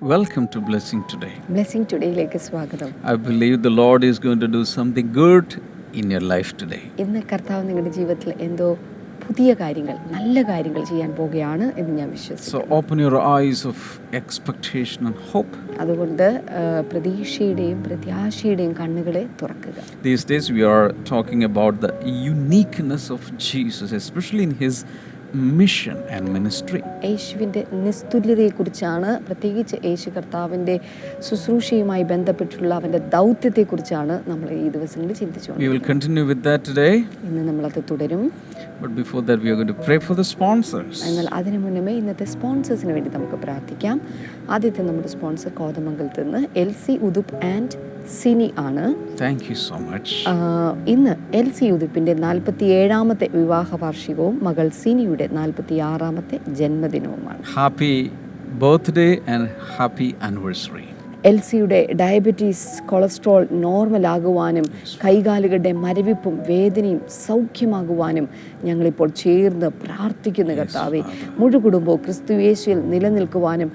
Welcome to Blessing Today. Blessing ടുഡേയിലേക്ക് സ്വാഗതം. I believe the Lord is going to do something good in your life today. ഇന്ന് കർത്താവ് നിങ്ങളുടെ ജീവിതത്തിൽ എന്തോ പുതിയ കാര്യങ്ങൾ, നല്ല കാര്യങ്ങൾ ചെയ്യാൻ പോകുകയാണ് എന്ന് ഞാൻ വിശ്വസിക്കുന്നു. So open your eyes of expectation and hope. അതുകൊണ്ട് പ്രതീക്ഷയുടെയും പ്രത്യാശയുടെയും കണ്ണുകളെ തുറക്കുക. These days we are talking about the uniqueness of Jesus, especially in his mission and ministry. യേശുവിൻ്റെ നിസ്തുല്യതയെക്കുറിച്ചാണ്, പ്രത്യേകിച്ച് യേശു കർത്താവിൻ്റെ ശുശ്രൂഷയുമായി ബന്ധപ്പെട്ടുള്ള അവൻ്റെ ദൗത്യത്തെക്കുറിച്ചാണ് നമ്മൾ ഈ ദിവസങ്ങളിൽ ചിന്തിച്ചുകൊണ്ട്. We will continue with that today. ഇന്ന് നമ്മളത് തുടരും. But before that we are going to pray for the sponsors. എന്നാൽ അതിനു മുന്നമേ ഇന്നത്തെ സ്പോൺസേഴ്സിന് വേണ്ടി നമുക്ക് പ്രാർത്ഥിക്കാം. ആദ്യത്തെ നമ്മുടെ സ്പോൺസർ കോതമംഗലത്ത് നിന്ന് LC ഉദുപ്പ് ആൻഡ് സിനി ആണ്. Thank you so much. ഇന്ന് LC ഉദുപ്പിൻ്റെ 47ാമത്തെ വിവാഹ വാർഷികവും മകൾ സിനിയുടെ 46ാമത്തെ ജന്മദിനവുമാണ്. Happy birthday and happy anniversary. LCയുടെ ഡയബറ്റീസ്, കൊളസ്ട്രോൾ നോർമലാകുവാനും കൈകാലുകളുടെ മരവിപ്പും വേദനയും സൗഖ്യമാകുവാനും ഞങ്ങളിപ്പോൾ ചേർന്ന് പ്രാർത്ഥിക്കുന്ന കർത്താവേ, മുഴുകുടുംബവും ക്രിസ്തു യേശുവിൽ നിലനിൽക്കുവാനും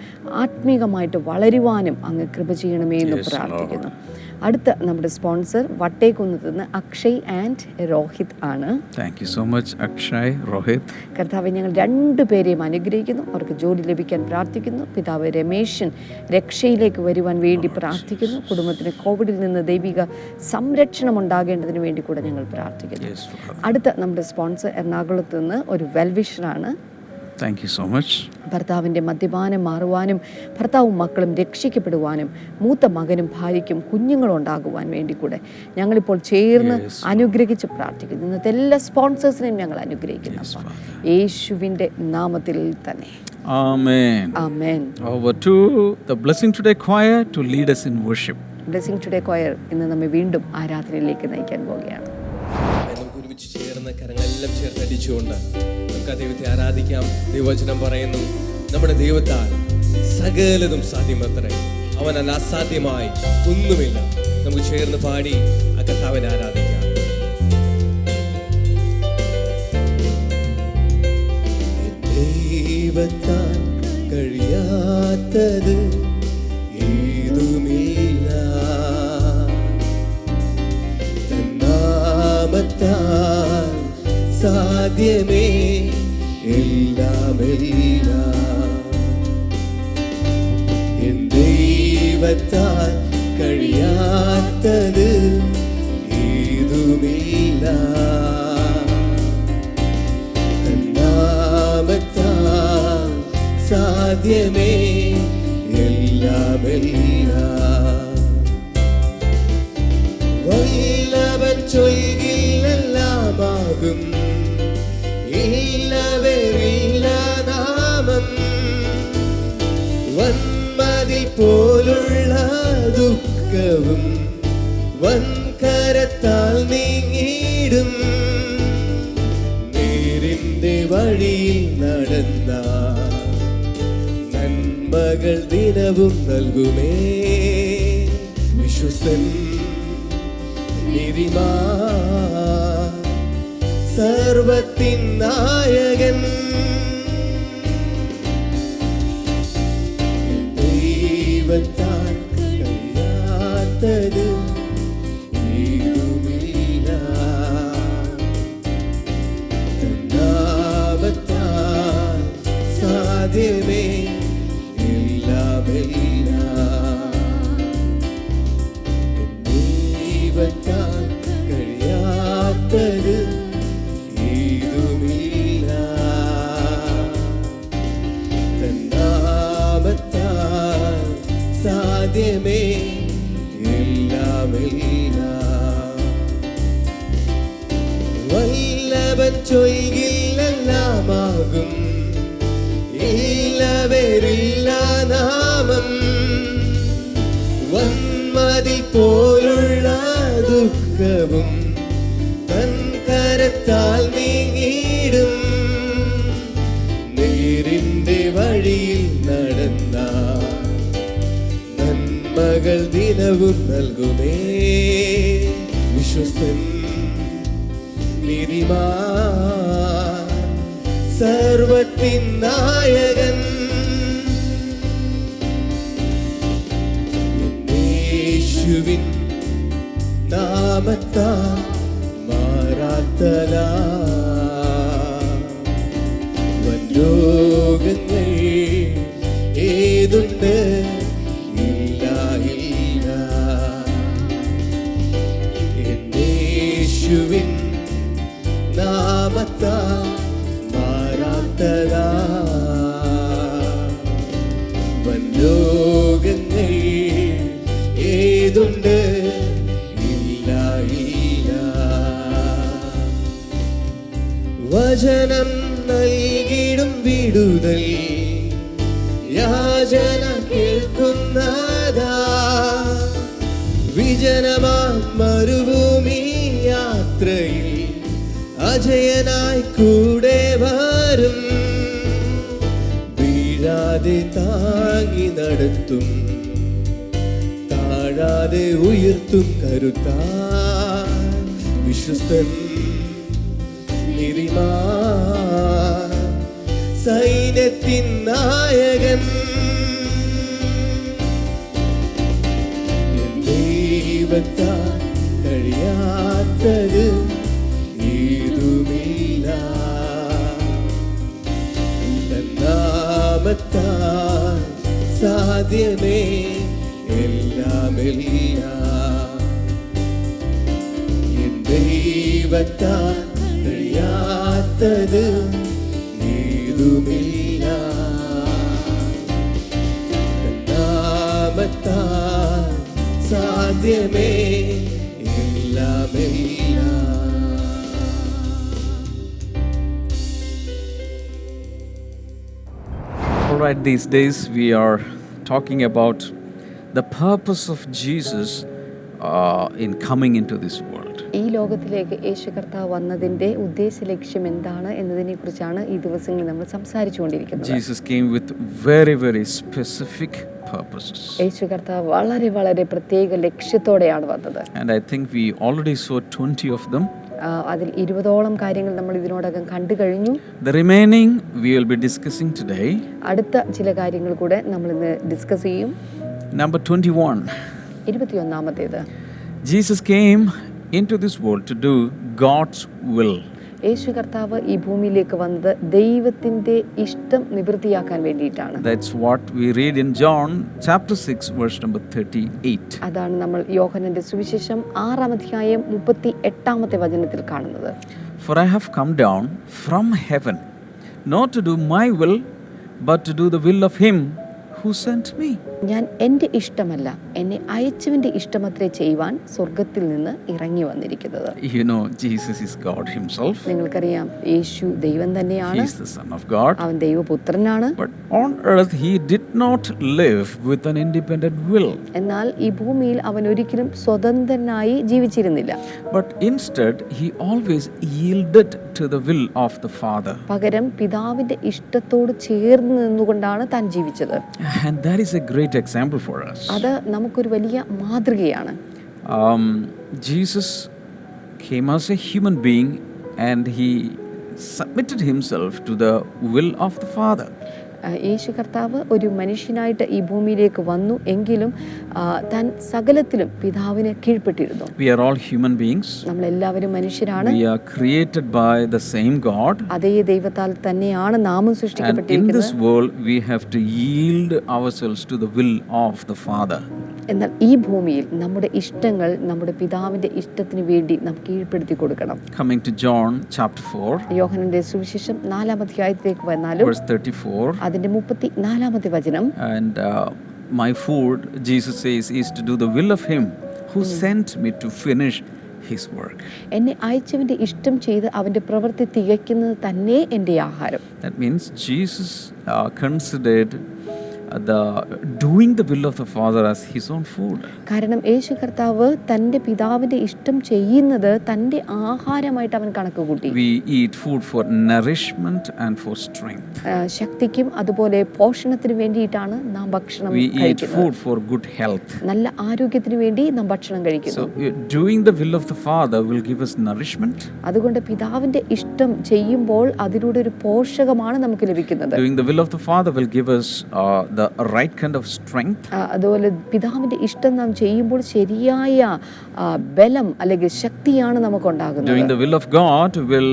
ആത്മീകമായിട്ട് വളരുവാനും അങ്ങ് കൃപ ചെയ്യണമേ എന്ന് പ്രാർത്ഥിക്കുന്നു. അടുത്ത നമ്മുടെ സ്പോൺസർ വട്ടേക്കുന്നത്ത് നിന്ന് അക്ഷയ് ആൻഡ് രോഹിത് ആണ്. Thank you so much Akshay, Rohit. കർത്താവെ, ഞങ്ങൾ രണ്ടുപേരെയും അനുഗ്രഹിക്കുന്നു. അവർക്ക് ജോലി ലഭിക്കാൻ പ്രാർത്ഥിക്കുന്നു. പിതാവ് രമേശൻ രക്ഷയിലേക്ക് വരുവാൻ വേണ്ടി പ്രാർത്ഥിക്കുന്നു. കുടുംബത്തിന് കോവിഡിൽ നിന്ന് ദൈവിക സംരക്ഷണം ഉണ്ടാകേണ്ടതിന് വേണ്ടി കൂടെ ഞങ്ങൾ പ്രാർത്ഥിക്കുന്നു. അടുത്ത നമ്മുടെ സ്പോൺസർ എറണാകുളത്ത് നിന്ന് ഒരു വെൽവിഷറാണ്. Thank you so much. ഭർത്താവിൻ്റെ മദ്യപാനം മാറുവാനും ഭർത്താവും മക്കളും രക്ഷിക്കപ്പെടുവാനും മൂത്ത മകനും ഭാര്യയ്ക്കും കുഞ്ഞുങ്ങളും ഉണ്ടാകുവാൻ വേണ്ടി കൂടെ ഞങ്ങളിപ്പോൾ ചേർന്ന് അനുഗ്രഹിച്ച് പ്രാർത്ഥിക്കുന്നു. ഇന്നത്തെ എല്ലാ സ്പോൺസേഴ്സിനെയും ഞങ്ങൾ അനുഗ്രഹിക്കുന്നു യേശുവിൻ്റെ നാമത്തിൽ തന്നെ. Amen. Amen. Over to the Blessing Today choir to lead us in worship. Blessing today choir ഇന്ന് നമ്മെ വീണ്ടും ആരാധനയിലേക്ക് നയിക്കാൻ പോവുകയാണ്. നമുക്ക് ഒരുമിച്ച് ചേർന്ന് കരങ്ങളെല്ലാം ചേർത്ത് അടിച്ചുകൊണ്ട് നമുക്ക് ആ ദൈവത്തെ ആരാധിക്കാം. ദൈവവചനം പറയുന്നു, നമ്മുടെ ദൈവത്താൽ സകലതും സാധ്യമത്രേ, അവനാൽ അസാധ്യമായി ഒന്നുമില്ല. നമുക്ക് ചേർന്ന് പാടി ആ കർത്താവിനെ ആരാധിക്കാം. ദൈവത്താൽ കഴിയാത്തത് ഏതുമില്ല, തന്നാമത്താൽ സാധ്യമേ എല്ലാമെല്ലാം. എൻ ദൈവത്താൽ കഴിയാത്തത് ഏതുമില്ല, തന്നാമത്താൽ സാധ്യമേ എല്ലാമെല്ലാം. വല്ലവൻ ചൊൽകില്ലെല്ലാമാകും, ഇല്ലവരില്ല നാമം. വന്മതിൽ പോലുള്ള ദുഃഖവും വൻകരത്താൽ നീങ്ങിടും. നേരിന്റെ വഴിയിൽ നടന്ന നന്മകൾ ദിനവും നൽകുമേ. വിശ്വസ്തൻ നീതിമാൻ സർവത്തിൻ നായകൻ, ദൈവത്താൽ കഴിയാത്തത് ഏതുമില്ല, തന്നാമത്താൽ സാധ്യമേ എല്ലാമെല്ലാം. ദൈവത്താൽ കഴിയാത്തത് ഏതുമില്ല, തന്നാമത്താൽ സാധ്യമേ എല്ലാമെല്ലാം. വല്ലവൻ ചൊയ്കില്ലെല്ലാമാകും, ഇല്ലവരില്ല നാമം. വന്മതിൽ പോലുള്ള ദുഃഖവും തൻ കരത്താൽ നീങ്ങിടും. നേരിന്റെ വഴിയിൽ നടന്ന നന്മകൾ ദിനവും നൽകുമേ. വിശ്വസ്തൻ നീതിമാൻ സർവത്തിൻ നായകൻ, യേശുവിൻ നാമത്താൽ മാറാത്തതാ വൻരോഗങ്ങൾ ഏതുണ്ട് ഇല്ല ഇല്ല യേശുവിൻ നാമത്താൽ മാറാത്തതാ വൻരോഗങ്ങൾ ഏതുണ്ട് ഇല്ല ഇല്ല വചനം നൽകിടും വിടുതൽ യാചന കേൾക്കുന്നതാ വിജനമാ മരുഭൂമി യാത്രയിൽ അജയനായി കൂടെ വരും വീഴാതെ താങ്ങി നടത്തും താഴാതെ ഉയർത്തും കരുത്താ വിശ്വസ്തൻ നീതിമാൻ സൈന്യത്തിൻ നായകൻ ദൈവത്താൽ കഴിയാത്തത് ഏതുമില്ല നാമത്താൽ സാധ്യമേ എല്ലാമെല്ലാം ദൈവത്താൽ കഴിയാത്തത് ഏതുമില്ല നാമത്താൽ സാധ്യമേ എല്ലാമെല്ലാം. All right, these days we are talking about the purpose of Jesus in coming into this world. ഈ ലോകത്തിലേക്ക് യേശു കർത്താവ് വന്നതിൻ്റെ ഉദ്ദേശ ലക്ഷ്യം എന്താണ് എന്നതിനെ കുറിച്ചാണ് ഈ ദിവസങ്ങളിൽ നമ്മൾ സംസാരിച്ചുകൊണ്ടിരിക്കുന്നത്. Jesus came with very, very specific purposes. യേശു കർത്താവ് വളരെ വളരെ പ്രത്യേക ലക്ഷ്യത്തോടെയാണ് വന്നത്. And I think we already saw 20 of them. അതിൽ 20ഓളം കാര്യങ്ങൾ നമ്മൾ ഇതിനോടകം കണ്ടു കഴിഞ്ഞു. The remaining we will be discussing today. അടുത്ത ചില കാര്യങ്ങൾ കൂടെ നമ്മൾ ഇന്ന് ഡിസ്കസ് ചെയ്യും. Number 21. 21ാമത്തേത്, Jesus came into this world to do God's will. യേശു കർത്താവ് ഈ ഭൂമിയിലേക്ക് വന്നത് ദൈവത്തിൻ്റെ ഇഷ്ടം നിവൃത്തിയാക്കാൻ വേണ്ടിയിട്ടാണ്. That's what we read in John chapter 6 verse number 38. അതാണ് നമ്മൾ യോഹന്നന്റെ സുവിശേഷം 6-ാം അധ്യായം 38ാമത്തെ വചനത്തിൽ കാണുന്നത്. For I have come down from heaven not to do my will but to do the will of him who sent me. ഞാൻ എൻ്റെ ഇഷ്ടമല്ല, എന്നെ അയച്ചവൻ്റെ ഇഷ്ടമത്രേ ചെയ്യുവാൻ സ്വർഗത്തിൽ നിന്ന് ഇറങ്ങി വന്നിരിക്കുന്നത്. You know, Jesus is God himself. നിങ്ങൾക്കറിയാം, യേശു ദൈവം തന്നെയാണ്. He is the Son of God. അവൻ ദൈവപുത്രനാണ്. But on earth he did not live with an independent will. എന്നാൽ ഈ ഭൂമിയിൽ അവൻ ഒരിക്കലും സ്വതന്ത്രനായി ജീവിച്ചിരുന്നില്ല. But instead he always yielded to the will of the Father. പകരം പിതാവിൻ്റെ ഇഷ്ടത്തോട് ചേർന്ന് നിന്നുകൊണ്ടാണ് താൻ ജീവിച്ചത്. And that is a great example for us. അത് നമുക്കൊരു വലിയ മാതൃകയാണ്. Jesus came as a human being and he submitted himself to the will of the Father. യേശു കർത്താവ് ഒരു മനുഷ്യനായിട്ട് ഈ ഭൂമിയിലേക്ക് വന്നു എങ്കിലും താൻ സകലത്തിലും പിതാവിന് കീഴ്പ്പെട്ടിരുന്നു. We are all human beings. നമ്മളെല്ലാവരും മനുഷ്യരാണ്. We are created by the same God. അതേ ദൈവത്താൽ തന്നെയാണ് നാമും And in സൃഷ്ടിക്കപ്പെട്ടിരിക്കുന്നത്. this world we have to yield ourselves to the will of the Father. എന്നാൽ ഈ ഭൂമിയിൽ നമ്മുടെ ഇഷ്ടങ്ങൾ നമ്മുടെ പിതാവിന്റെ ഇഷ്ടത്തിന് വേണ്ടി നാം കീഴ്പ്പെടുത്തി കൊടുക്കണം. Coming to John chapter 4 യോഹന്നന്റെ സുവിശേഷം 4-ാം അധ്യായത്തിലേക്ക് വന്നാലും verse 34. അതിന്റെ 34ാമത്തെ വചനം, And my food, Jesus says, is to do the will of him who sent me to finish his work. എന്നെ അയച്ചവന്റെ ഇഷ്ടം ചെയ്ത് അവന്റെ പ്രവൃത്തി തികയ്ക്കുന്നത് തന്നെ എൻ്റെ ആഹാരം. That means Jesus considered the doing the will of the Father as his own food. കാരണം യേശു കർത്താവ് തൻ്റെ പിതാവിന്റെ ഇഷ്ടം ചെയ്യുന്നത് തൻ്റെ ആഹാരമായിട്ട് അവൻ കണക്ക് കൂട്ടി. We eat food for nourishment and for strength. ശക്തിക്കും അതുപോലെ പോഷണത്തിന് വേണ്ടിയിട്ടാണ് നാം ഭക്ഷണം We eat കഴിക്കുന്നത്. food for good health. നല്ല ആരോഗ്യത്തിന് വേണ്ടി നാം ഭക്ഷണം കഴിക്കുന്നു. So doing the will of the Father will give us nourishment. അതുകൊണ്ട് പിതാവിന്റെ ഇഷ്ടം ചെയ്യുമ്പോൾ അതിലൂടെ ഒരു പോഷകമാണ് നമുക്ക് ലഭിക്കുന്നത്. Doing the will of the Father will give us the right kind of strength. അതുപോലെ പിതാവിൻ്റെ ഇഷ്ടം നാം ചെയ്യുമ്പോൾ ശരിയായ ബലം അല്ലെങ്കിൽ ശക്തിയാണ് നമുക്കുണ്ടാകുന്നത്. Doing the will of God will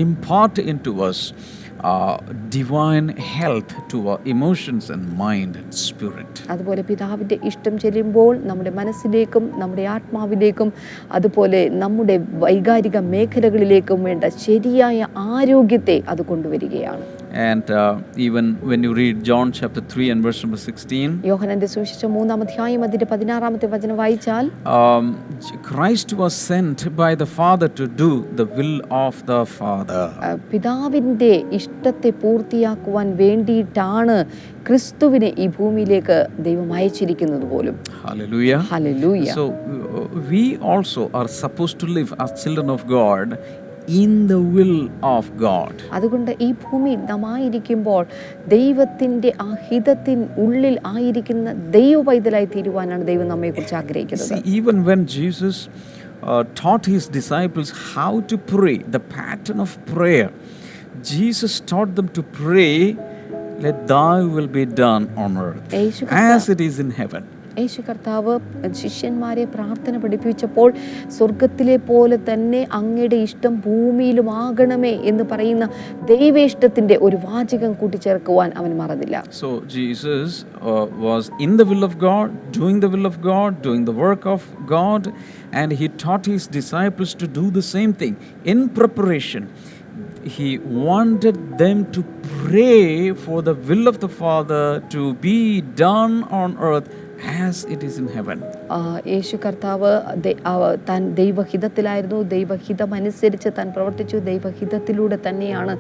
impart into us divine health to our emotions and mind and spirit. അതുപോലെ പിതാവിൻ്റെ ഇഷ്ടം ചെയ്യുമ്പോൾ നമ്മുടെ മനസ്സിലേക്കും നമ്മുടെ ആത്മാവിലേക്കും അതുപോലെ നമ്മുടെ വൈകാരിക മേഖലകളിലേക്കും വേണ്ട ശരിയായ ആരോഗ്യത്തെ അത് കൊണ്ടുവരികയാണ്. And even when you read John chapter 3 and verse number 16, യോഹന്നാന്റെ സുവിശേഷം 3-ാം അധ്യായം അതിന്റെ 16-ാമത്തെ വചനം വായിച്ചാൽ Christ was sent by the Father to do the will of the Father. പിതാവിൻ്റെ ഇഷ്ടത്തെ പൂർത്തിയാക്കുവാൻ വേണ്ടിയിട്ടാണ് ക്രിസ്തുവിനെ ഈ ഭൂമിയിലേക്ക് ദൈവം അയച്ചിരിക്കുന്നത് പോലും. Hallelujah. Hallelujah. So we also are supposed to live as children of God in the will of God. അതുകൊണ്ട് ഈ ഭൂമിയിൽ നാം ആയിരിക്കുമ്പോൾ ദൈവത്തിൻ്റെ ആ ഹിതത്തിൻ ഉള്ളിൽ ആയിരിക്കുന്ന ദൈവ പൈതലായി തീരുവാനാണ് ദൈവം നമ്മെക്കുറിച്ച് ആഗ്രഹിക്കുന്നത്. See, even when Jesus taught his disciples how to pray, the pattern of prayer, Jesus taught them to pray, let thy will be done on earth as it is in heaven. യേശു കർത്താവ് ശിഷ്യന്മാരെ പ്രാർത്ഥന പഠിപ്പിച്ചപ്പോൾ സ്വർഗത്തിലെ പോലെ തന്നെ അങ്ങയുടെ ഇഷ്ടം ഭൂമിയിലും ആകണമേ എന്ന് പറയുന്ന ദൈവേഷ്ടത്തിൻ്റെ ഒരു വാചകം കൂട്ടിച്ചേർക്കുവാൻ അവൻ മറന്നില്ല. So Jesus was in the will of God, doing the will of God, doing the work of God, and he taught his disciples to do the same thing in preparation. He wanted them to pray for the will of the Father to be done on earth as it is in heaven. യേശു കർത്താവ് താൻ ദൈവഹിതത്തിലായിരുന്നു. ദൈവഹിതമനുസരിച്ച് താൻ പ്രവർത്തിച്ചു. ദൈവഹിതത്തിലൂടെ തന്നെയാണ്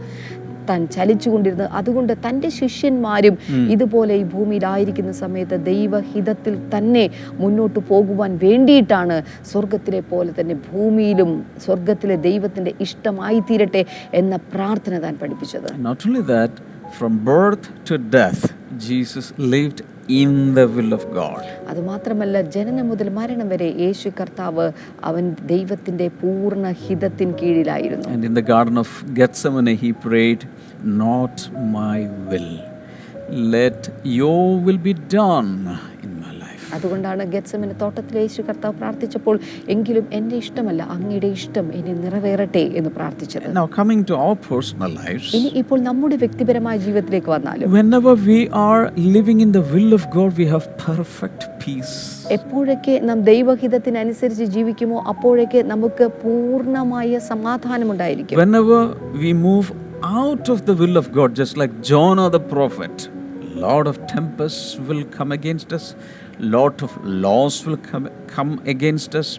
താൻ ചലിച്ചുകൊണ്ടിരുന്നത്. അതുകൊണ്ട് തൻ്റെ ശിഷ്യന്മാരും ഇതുപോലെ ഈ ഭൂമിയിലായിരിക്കുന്ന സമയത്ത് ദൈവഹിതത്തിൽ തന്നെ മുന്നോട്ട് പോകുവാൻ വേണ്ടിയിട്ടാണ് സ്വർഗത്തിലെ പോലെ തന്നെ ഭൂമിയിലും സ്വർഗത്തിലെ ദൈവത്തിൻ്റെ ഇഷ്ടമായി തീരട്ടെ എന്ന പ്രാർത്ഥന താൻ പഠിപ്പിച്ചത്. Not only that, from birth to death, Jesus lived in the will of God. അതുമാത്രമല്ല ജനനം മുതൽ മരണം വരെ യേശു കർത്താവ് അവൻ ദൈവത്തിൻ്റെ പൂർണ്ണ ഹിതത്തിൻ കീഴിലായിരുന്നു. And in the Garden of Gethsemane he prayed, not my will, let your will be done in my life. അതുകൊണ്ടാണ് ഗെത്സമനെ തോട്ടത്തിൽ യേശു കർത്താവ് പ്രാർത്ഥിച്ചപ്പോൾ എങ്കിലും എൻ്റെ ഇഷ്ടമല്ല അങ്ങയുടെ ഇഷ്ടം ഇനി നിറവേറട്ടെ എന്ന് പ്രാർത്ഥിച്ചത്. Now coming to our personal lives, ഇനി ഇപ്പോൾ നമ്മുടെ വ്യക്തിപരമായ ജീവിതത്തിലേക്ക് വന്നാലും whenever we are living in the will of God, we have perfect peace. എപ്പോഴൊക്കെ നാം ദൈവഹിതത്തിനനുസരിച്ച് ജീവിക്കുമോ അപ്പോഴൊക്കെ നമുക്ക് പൂർണ്ണമായ സമാധാനമുണ്ടായിരിക്കും. Whenever we move out of the will of God, just like Jonah the prophet, lot of tempests will come against us, lot of laws will come against us,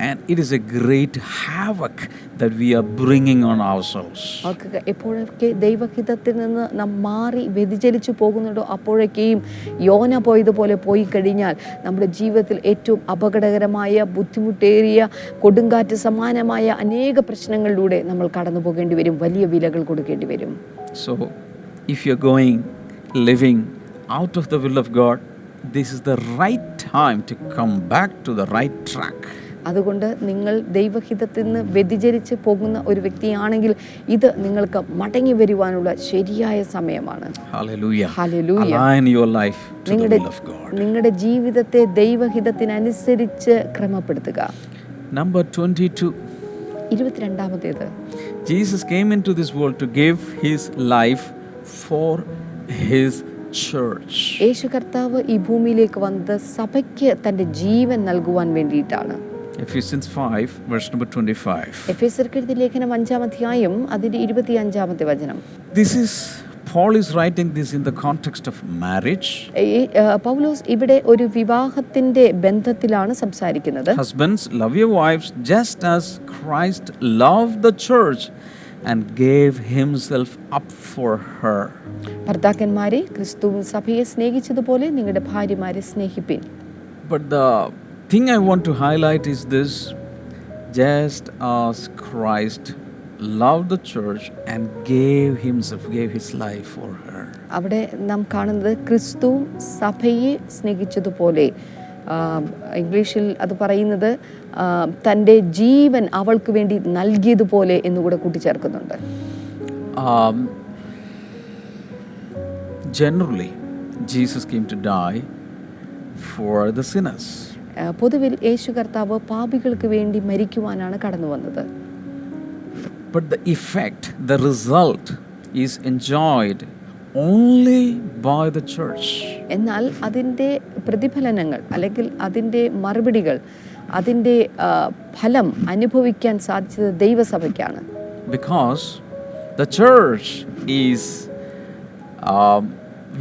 and it is a great havoc that we are bringing on ourselves. എപ്പോഴൊക്കെ ദൈവഹിതത്തിൽ നിന്ന് നാം മാറി വ്യതിചലിച്ചു പോകുന്നുണ്ടോ അപ്പോഴൊക്കെയും യോന പോയതുപോലെ പോയി കഴിഞ്ഞാൽ നമ്മുടെ ജീവിതത്തിൽ ഏറ്റവും അപകടകരമായ ബുദ്ധിമുട്ടേറിയ കൊടുങ്കാറ്റ് സമാനമായ അനേക പ്രശ്നങ്ങളിലൂടെ നമ്മൾ കടന്നു പോകേണ്ടി വരും. വലിയ വിലകൾ കൊടുക്കേണ്ടി വരും. So if you're living out of the will of God, this is the right time to come back to the right track. അതുകൊണ്ട് നിങ്ങൾ ദൈവഹിതത്തിൽ നിന്ന് വ്യതിചലിച്ച് പോകുന്ന ഒരു വ്യക്തിയാണെങ്കിൽ ഇത് നിങ്ങൾക്ക് മടങ്ങി വരുവാനുള്ള ശരിയായ സമയമാണ്. Hallelujah. Hallelujah. Align your life to the will of God. നിങ്ങളുടെ ജീവിതത്തെ ദൈവഹിതത്തിനനുസരിച്ച് ക്രമപ്പെടുത്തുക. Number 22. 22ാമത്തേത്, Jesus came into this world to give his life for his church. യേശു കർത്താവ് ഈ ഭൂമിയിലേക്ക് വന്നത് സഭയ്ക്ക് തൻ്റെ ജീവൻ നൽകുവാൻ വേണ്ടിയിട്ടാണ്. Ephesians 5 verse number 25. എഫേസ്യർക്ക് എഴുതിയ ലേഖനം 5-ാം അധ്യായം അതിന്റെ 25-ാമത്തെ വചനം. This is Paul is writing this in the context of marriage. പൗലോസ് ഇവിടെ ഒരു വിവാഹത്തിന്റെ ബന്ധത്തിലാണ് സംസാരിക്കുന്നത്. Husbands, love your wives just as Christ loved the church and gave himself up for her. ഭർത്താക്കന്മാരെ ക്രിസ്തു സഭയെ സ്നേഹിച്ചതുപോലെ നിങ്ങളുടെ ഭാര്യമാരെ സ്നേഹിപ്പിൻ. But the thing I want to highlight is this: just as Christ loved the church and gave his life for her. അവിടെ നാം കാണുന്നത് ക്രിസ്തു സഭയെ സ്നേഹിച്ചതുപോലെ, ഇംഗ്ലീഷിൽ അത് പറയുന്നത് തൻ്റെ ജീവൻ അവൾക്ക് വേണ്ടി നൽകിയതുപോലെ എന്നുകൂടെ കൂട്ടിച്ചേർക്കുന്നുണ്ട്. Generally, Jesus came to die for the sinners. പൊതുവിൽ യേശു കർത്താവ് പാപികൾക്ക് വേണ്ടി മരിക്കുവാനാണ് കടന്നു വന്നത്. But the effect, the result is enjoyed only by the church. എന്നാൽ അതിൻ്റെ പ്രതിഫലനങ്ങൾ അല്ലെങ്കിൽ അതിൻ്റെ മറുപടികൾ, അതിൻ്റെ ഫലം അനുഭവിക്കാൻ സാധിച്ചത് ദൈവസഭയ്ക്കാണ്. Because the church is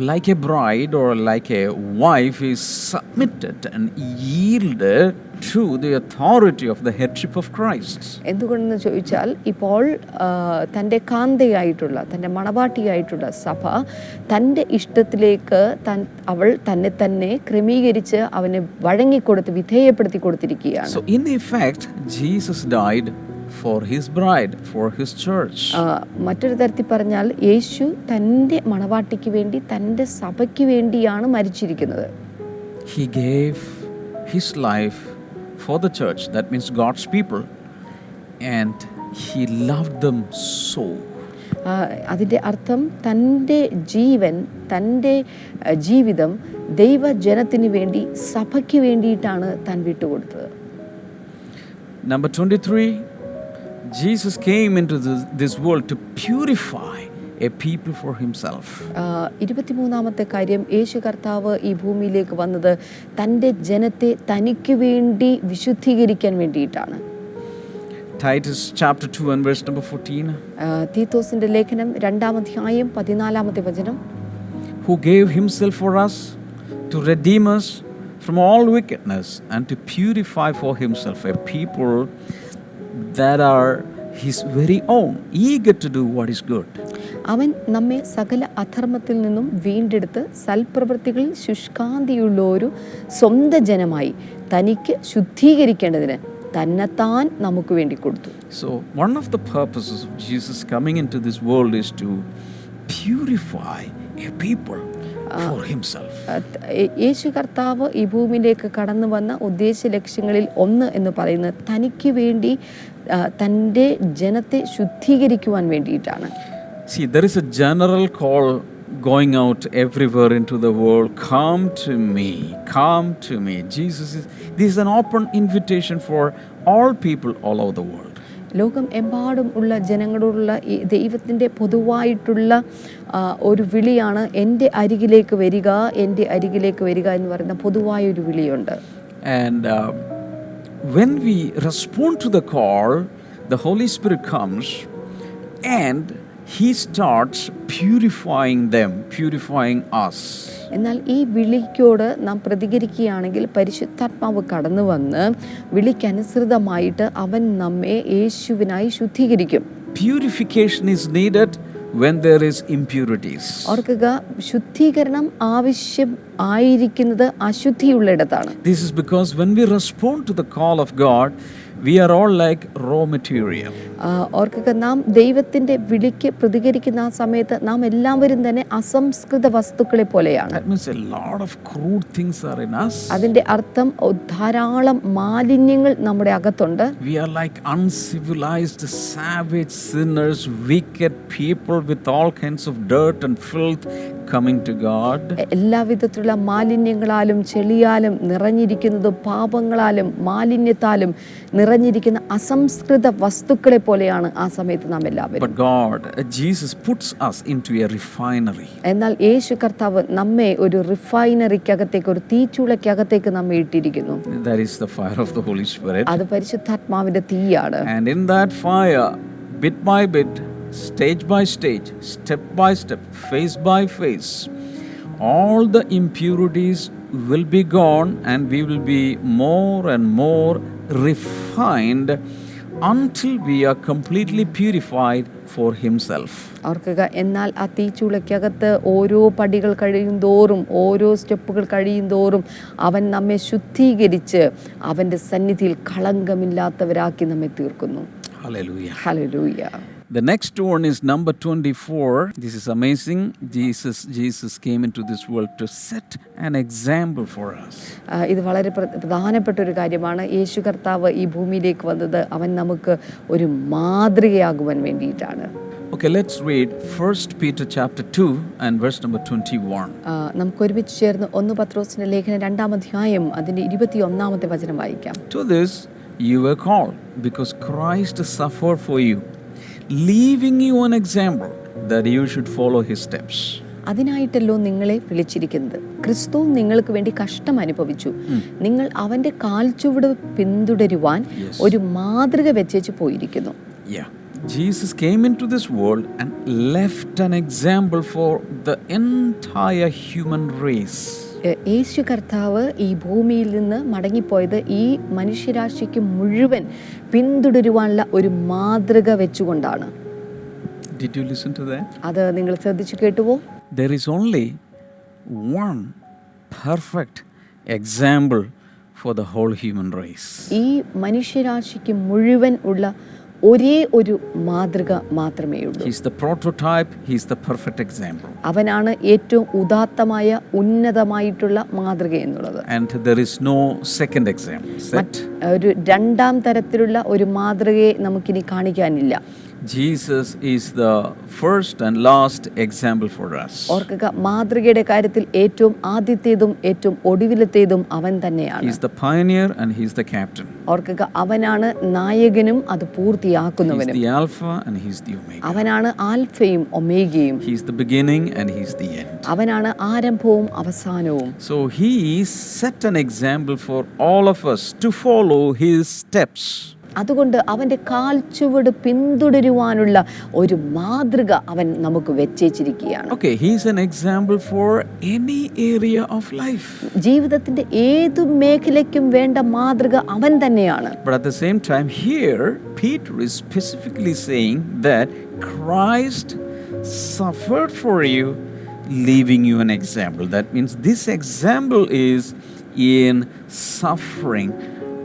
like a bride or like a wife is submitted and yielded to the authority of the headship of Christ. എന്തുകൊണ്ടെന്ന് ചോദിച്ചാൽ ഇപ്പോൾ തൻ്റെ കാന്തയായിട്ടുള്ള, തൻ്റെ മണവാട്ടിയായിട്ടുള്ള സഭ തൻ്റെ ഇഷ്ടത്തിലേക്ക് അവൾ തന്നെ ക്രമീകരിച്ച് അവന് വഴങ്ങിക്കൊടുത്ത് വിധേയപ്പെടുത്തി കൊടുത്തിരിക്കുകയാണ്. So in effect, Jesus died for his bride, for his church. മറ്റൊരു തരത്തിൽ പറഞ്ഞാൽ യേശു തൻ്റെ മണവാട്ടിക്ക് വേണ്ടി, തൻ്റെ സഭയ്ക്ക് വേണ്ടിയാണ് മരിച്ചിരിക്കുന്നത്. He gave his life for the church, that means God's people, and he loved them so. അതിൻ്റെ അർത്ഥം തൻ്റെ ജീവൻ, തൻ്റെ ജീവിതം ദൈവജനത്തിന് വേണ്ടി, സഭയ്ക്ക് വേണ്ടിയിട്ടാണ് താൻ വിട്ടുകൊടുത്തത്. Number 23, Jesus came into this world to purify a people for himself. 23-ാമത്തെ കാര്യം, യേശു കർത്താവ് ഈ ഭൂമിയിലേക്ക് വന്നത് തൻ്റെ ജനത്തെ തനിക്ക് വേണ്ടി വിശുദ്ധീകരിക്കാൻ വേണ്ടിയിട്ടാണ്. Titus chapter 2 and verse number 14. തീത്തോസിന്റെ ലേഖനം 2-ാം അധ്യായം 14-ാമത്തെ വചനം. Who gave himself for us to redeem us from all wickedness and to purify for himself a people that are his very own, eager to do what is good. അവൻ നമ്മെ സകല അധർമ്മത്തിൽ നിന്നും വീണ്ടെടുത്ത് സൽപ്രവൃത്തികളിൽ ശുഷ്കാന്തിയുള്ള ഒരു സ്വന്തം ജനമായി തനിക്ക് ശുദ്ധീകരിക്കേണ്ടതിന് തന്നെത്താൻ നമുക്ക് വേണ്ടി കൊടുത്തു. So one of the purposes of Jesus coming into this world is to purify a people for himself. യേശു കർത്താവ് ഈ ഭൂമിയിലേക്ക് കടന്നു വന്ന ഉദ്ദേശ ലക്ഷ്യങ്ങളിൽ ഒന്ന് എന്ന് പറയുന്നത് തനിക്ക് വേണ്ടി തൻ്റെ ജനത്തെ ശുദ്ധീകരിക്കുവാൻ വേണ്ടിയിട്ടാണ്. See, there is a general call going out everywhere into the world. Come to me, come to me. This is an open invitation for all people all over the world. ലോകം എമ്പാടും ഉള്ള ജനങ്ങളോടുള്ള ഈ ദൈവത്തിൻ്റെ പൊതുവായിട്ടുള്ള ഒരു വിളിയാണ് എൻ്റെ അരികിലേക്ക് വരിക, എൻ്റെ അരികിലേക്ക് വരിക എന്ന് പറയുന്ന പൊതുവായൊരു വിളിയുണ്ട്. And when we respond to the call, the Holy Spirit comes and he starts purifying them, purifying us. എന്നാൽ ഈ വിളിക്കോട് നാം പ്രതികരിക്കുകയാണെങ്കിൽ പരിശുദ്ധാത്മാവ് കടന്നു വന്ന് വിളിക്കനുസൃതമായിട്ട് അവൻ നമ്മെ യേശുവിനായി ശുദ്ധീകരിക്കും. Purification is needed when there is impurities. ഓർക്കുക, ശുദ്ധീകരണം ആവശ്യം ആയിരിക്കുന്നത് അശുദ്ധിയുള്ളിടത്താണ്. This is because when we respond to the call of God, we are all like raw material. ഓർക്കുക, നാം ദൈവത്തിൻ്റെ വിളിക്ക് പ്രതികരിക്കുന്ന ആ സമയത്ത് നാം എല്ലാവരും തന്നെ അസംസ്കൃത വസ്തുക്കളെ പോലെയാണ്. That means a lot of crude things are in us. അതിൻ്റെ അർത്ഥം ധാരാളം മാലിന്യങ്ങൾ നമ്മുടെ അകത്തുണ്ട്. We are like uncivilized, savage sinners, wicked people with all kinds of dirt and filth coming to God. എല്ലാവിധത്തിലുള്ള മാലിന്യങ്ങളാലും ചെളിയാലും നിറഞ്ഞിരിക്കുന്നതും പാപങ്ങളാലും മാലിന്യത്താലും നിറഞ്ഞിരിക്കുന്ന അസംസ്കൃത വസ്തുക്കളെ പോലെയാണ് ആ സമയത്ത് നാം എല്ലാവരും. But God, Jesus puts us into a refinery. എന്നാൽ യേശു കർത്താവ് നമ്മെ ഒരു റിഫൈനറിക്കകത്തേക്ക്, ഒരു തീച്ചൂളയ്ക്കകത്തേക്ക് നമ്മെ ഇട്ടിരിക്കുന്നു. That is the fire of the Holy Spirit. അത് പരിശുദ്ധാത്മാവിന്റെ തീയാണ്. And in that fire, bit by bit, stage by stage, step by step, face by face, all the impurities will be gone and we will be more and more refined until we are completely purified for himself. ഓർക്കുക, എന്നാൽ ആ തീച്ചൂളയ്ക്കകത്ത് ഓരോ പടികൾ കഴിയും തോറും, ഓരോ സ്റ്റെപ്പുകൾ കഴിയും തോറും അവൻ നമ്മെ ശുദ്ധീകരിച്ച് അവൻ്റെ സന്നിധിയിൽ കളങ്കമില്ലാത്തവരാക്കി നമ്മെ തീർക്കുന്നു. Hallelujah. Hallelujah. The next one is number 24. This is amazing. Jesus came into this world to set an example for us. ഇത് വളരെ പ്രധാനപ്പെട്ട ഒരു കാര്യമാണ്. യേശു കർത്താവ് ഈ ഭൂമിയിലേക്ക് വന്നത് അവൻ നമുക്ക് ഒരു മാതൃകയാകുവാൻ വേണ്ടിയിട്ടാണ്. Okay, let's read 1 Peter chapter 2 and verse number 21. നമുക്ക് ഒരുമിച്ച് ചേർന്ന് 1 പത്രോസിന്റെ ലേഖനം 2-ാം അധ്യായം അതിന്റെ 21-ാമത്തെ വചനം വായിക്കാം. To this you were called, because Christ suffered for you, leaving you an example that you should follow his steps. അതിനായിട്ടല്ലോ നിങ്ങളെ വിളിച്ചിരിക്കുന്നത്. ക്രിസ്തു നിങ്ങൾക്ക് വേണ്ടി കഷ്ടം അനുഭവിച്ചു. നിങ്ങൾ അവന്റെ കാൽച്ചുവട് പിന്തുടരുവാൻ ഒരു മാതൃക വെച്ചേച്ച് പോയിരിക്കുന്നു. Yeah. Jesus came into this world and left an example for the entire human race. യേശു കർത്താവ് ഈ ഭൂമിയിൽ നിന്ന് മടങ്ങിപ്പോയത് ഈ മനുഷ്യരാശിക്ക് മുഴുവൻ പിന്തുടരുവാനുള്ള ഒരു മാതൃക വെച്ചുകൊണ്ടാണ്. Did you listen to that? അത് നിങ്ങൾ ശ്രദ്ധിച്ചു കേട്ടുവോ? There is only one perfect example for the whole human race. ഈ മനുഷ്യരാശിക്ക് മുഴുവൻ ഉള്ള ഒരേ ഒരു മാതൃക മാത്രമേ ഉള്ളൂ. He is the prototype, he is the perfect example. അവനാണ് ഏറ്റവും ഉദാത്തമായ ഉന്നതമായിട്ടുള്ള മാതൃക എന്നുള്ളത്. And there is no second example. ഒരു രണ്ടാം തരത്തിലുള്ള ഒരു മാതൃകയെ നമുക്കിനി കാണിക്കാനില്ല. Jesus is the first and last example for us. ഓർക്കുക, മാതൃകയുടെ കാര്യത്തിൽ ഏറ്റവും ആദ്യത്തേതും ഏറ്റവും ഒടുവിലത്തേതും അവൻ തന്നെയാണ്. He is the pioneer and he is the captain. ഓർക്കുക, അവനാണ് നായകനും അത് പൂർത്തിയാക്കുന്നവനും. He is the alpha and he is the omega. അവനാണ് ആൽഫയും ഒമേഗയും. He is the beginning and he is the end. അവനാണ് ആരംഭവും അവസാനവും. So he set an example for all of us to follow his steps. അതുകൊണ്ട് അവൻ്റെ കാൽച്ചുവട് പിന്തുടരുവാനുള്ള ഒരു മാതൃക അവൻ നമുക്ക് വെച്ചേച്ചിരിക്കുകയാണ്. Okay, he is an example for any area of life. ജീവിതത്തിന്റെ ഏതു മേഖലയ്ക്കും വേണ്ട മാതൃക അവൻ തന്നെയാണ്. But at the same time, here Peter is specifically saying that Christ suffered for you, leaving you an example. That means this example is in suffering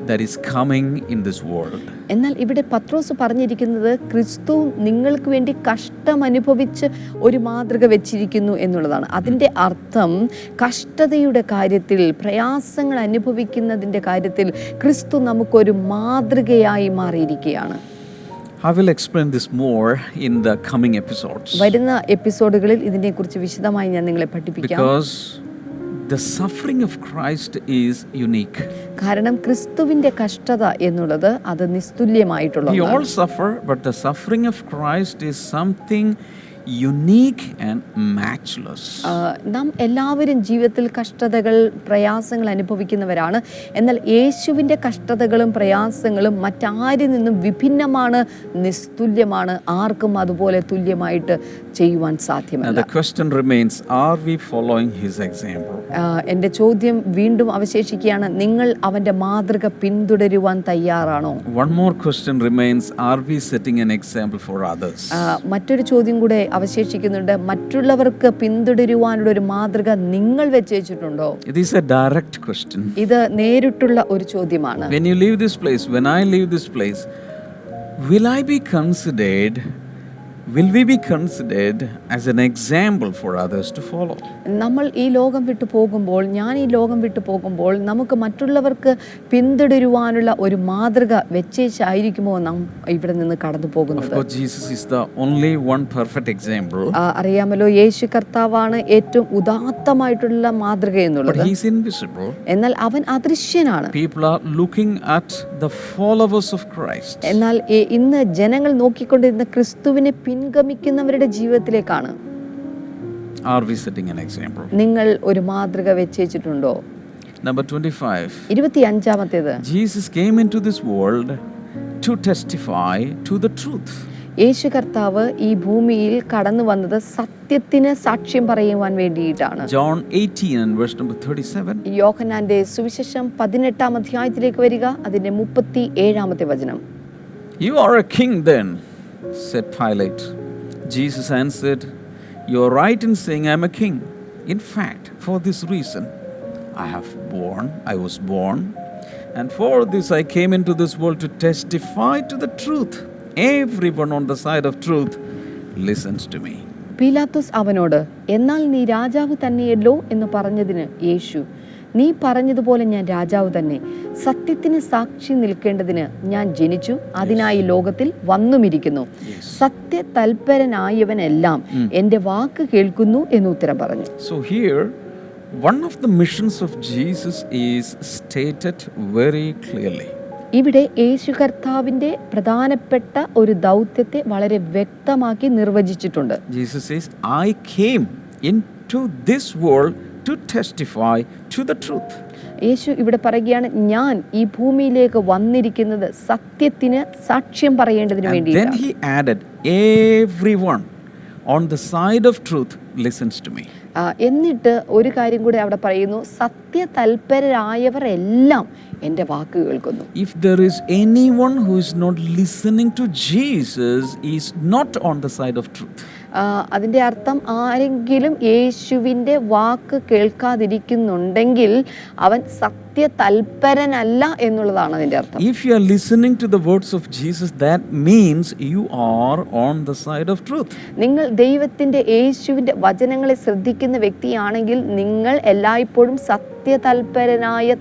that is coming in this world. എന്നാൽ ഇവിടെ പത്രോസ് പറഞ്ഞിരിക്കുന്നത് ക്രിസ്തു നിങ്ങൾക്ക് വേണ്ടി കഷ്ടം അനുഭവിച്ച് ഒരു മാതൃക വെച്ചിരിക്കുന്നു എന്നുള്ളതാണ്. അതിൻ്റെ അർത്ഥം കഷ്ടതയുടെ കാര്യത്തിൽ, പ്രയാസങ്ങൾ അനുഭവിക്കുന്നതിൻ്റെ കാര്യത്തിൽ ക്രിസ്തു നമുക്കൊരു മാതൃകയായി മാറിയിരിക്കുകയാണ്. I will explain this more in the coming episodes. വരുന്ന എപ്പിസോഡുകളിൽ ഇതിനെക്കുറിച്ച് വിശദമായി ഞാൻ നിങ്ങളെ പഠിപ്പിക്കാം. Because the suffering of Christ is unique. കാരണം ക്രിസ്തുവിന്റെ കഷ്ടത എന്നുള്ളത് അത് നിസ്തുല്യമായിട്ടുള്ളതാണ്. We all suffer, but the suffering of Christ is something unique and matchless. നാം എല്ലാവരും ജീവിതത്തിൽ കഷ്ടതകൾ, പ്രയാസങ്ങൾ അനുഭവിക്കുന്നവരാണ്. എന്നാൽ യേശുവിൻ്റെ കഷ്ടതകളും പ്രയാസങ്ങളും മറ്റാരിൽ നിന്നും വിഭിന്നമാണ്, നിസ്തുല്യമാണ്. ആർക്കും അതുപോലെ തുല്യമായിട്ട് ചെയ്യുവാൻ സാധ്യമല്ല. The question remains, are we following his example? എൻ്റെ ചോദ്യം വീണ്ടും അവശേഷിക്കുകയാണ്, നിങ്ങൾ അവൻ്റെ മാതൃക പിന്തുടരുവാൻ തയ്യാറാണോ? One more question remains, are we setting an example for others? മറ്റൊരു ചോദ്യം കൂടെ അവശേഷിക്കുന്നുണ്ട്, മറ്റുള്ളവർക്ക് പിന്തുടരുവാനുള്ള ഒരു മാതൃക നിങ്ങൾ വെച്ചിട്ടുണ്ടോ? It is a direct question. ഇത് നേരിട്ടുള്ള ഒരു ചോദ്യമാണ്. When you leave this place, when I leave this place, will we be considered as an example for others to follow? നമ്മൾ ഈ ലോകം വിട്ടു പോകുമ്പോൾ, ഞാൻ ഈ ലോകം വിട്ടു പോകുമ്പോൾ നമുക്ക് മറ്റുള്ളവർക്ക് പിന്തുടരുവാനുള്ള ഒരു മാതൃക വെച്ചേച്ചായിരിക്കുമോ നാം ഇവിടെ നിന്ന് കടന്നു പോകുന്നത്? Of course, Jesus is the only one perfect example. അറിയാമല്ലോ, യേശു കർത്താവാണ് ഏറ്റവും ഉദാത്തമായിട്ടുള്ള മാതൃക എന്നുള്ളത്. But he is invisible. എന്നാൽ അവൻ അദൃശ്യനാണ്. People are looking at the followers of Christ. എന്നാൽ ഇന്ന് ജനങ്ങൾ നോക്കിക്കൊണ്ടിരുന്ന ക്രിസ്തുവിനെ പിൻഗമിക്കുന്നവരുടെ ജീവിതത്തിലേക്കാണ്. Are we setting an example? നിങ്ങൾ ഒരു മാതൃക വെച്ചേച്ചിട്ടുണ്ടോ? Number 25. 25-ാമത്തേത്, Jesus came into this world to testify to the truth. യേശു കർത്താവ് ഈ ഭൂമിയിൽ കടന്നു വന്നത് സത്യത്തിന് സാക്ഷ്യം പറയുവാൻ വേണ്ടിയിട്ടാണ്. John 18 and verse number 37. യോഹന്നാന്റെ സുവിശേഷം 18-ാം അധ്യായത്തിലേക്ക് വരിക, അതിന്റെ 37-ാമത്തെ വചനം. You are a king then, said Pilate. Jesus answered, you are right in saying I am a king. In fact, for this reason I was born, and for this I came into this world to testify to the truth. Everyone on the side of truth listens to me. പീലാത്തോസ് അവനോട്, എന്നാൽ നീ രാജാവ് തന്നെയല്ലോ എന്ന് പറഞ്ഞതിന് യേശു, നീ പറഞ്ഞതുപോലെ ഞാൻ രാജാവ് തന്നെ. സത്യത്തിന് സാക്ഷി നിൽക്കേണ്ടതിന് ഞാൻ ജനിച്ചു, അതിനായി ലോകത്തിൽ വന്നുമിരിക്കുന്നു. സത്യ തൽപരനായവനെല്ലാം എൻ്റെ വാക്ക് കേൾക്കുന്നു എന്ന് ഉത്തരം പറഞ്ഞു. So here, one of the missions of Jesus is stated very clearly. ഇവിടെ യേശു കർത്താവിൻ്റെ പ്രധാനപ്പെട്ട ഒരു ദൗത്യത്തെ വളരെ വ്യക്തമാക്കി നിർവചിച്ചിട്ടുണ്ട്. Jesus says, I came into this world to testify to the truth. യേശു ഇവിടെ പറയുകയാണ്, ഞാൻ ഈ ഭൂമിയിലേക്ക് വന്നിരിക്കുന്നത് സത്യത്തിന് സാക്ഷ്യം പറയേണ്ടതിന് And then വേണ്ടിയിട്ടാണ്. he added, everyone on the side of truth listens to me. എന്നിട്ട് ഒരു കാര്യം കൂടി അവിടെ പറയുന്നു, സത്യ തൽപരരായവർ എല്ലാം എൻ്റെ വാക്ക് കേൾക്കുന്നു. If there is anyone who is not listening to Jesus, he is not on the side of truth. അതിൻ്റെ അർത്ഥം ആരെങ്കിലും യേശുവിൻ്റെ വാക്ക് കേൾക്കാതിരിക്കുന്നുണ്ടെങ്കിൽ അവൻ സത്യ തൽപരനല്ല എന്നുള്ളതാണ് അതിൻ്റെ അർത്ഥം. If you are listening to the words of Jesus, that means you are on the side of truth. നിങ്ങൾ ദൈവത്തിൻ്റെ യേശുവിൻ്റെ വചനങ്ങളെ ശ്രദ്ധിക്കുന്ന വ്യക്തിയാണെങ്കിൽ നിങ്ങൾ എല്ലായ്പ്പോഴും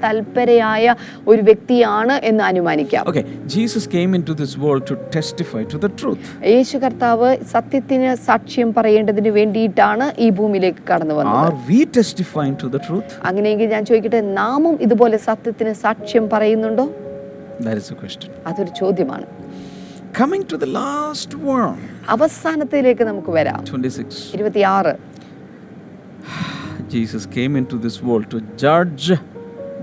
തൽപരയായ ഒരു വ്യക്തിയാണ് എന്ന് അനുമാനിക്കാം. Okay, Jesus came into this world to testify to the truth. യേശു കർത്താവ് സത്യത്തിന് സാക്ഷ്യം പറയേണ്ടതിന് വേണ്ടിയിട്ടാണ് ഈ ഭൂമിയിലേക്ക് കടന്നു വന്നത്. Are we testifying to the truth? അങ്ങനെയെങ്കിൽ ഞാൻ ചോദിക്കട്ടെ, നാമും ഇതുപോലെ സത്യത്തിന് സാക്ഷ്യം പറയുന്നുണ്ടോ? That is the question. അതൊരു ചോദ്യമാണ്. Coming to the last one. അവസാനത്തിലേക്ക് നമുക്ക് വരാം. 26. 26. Jesus came into this world to judge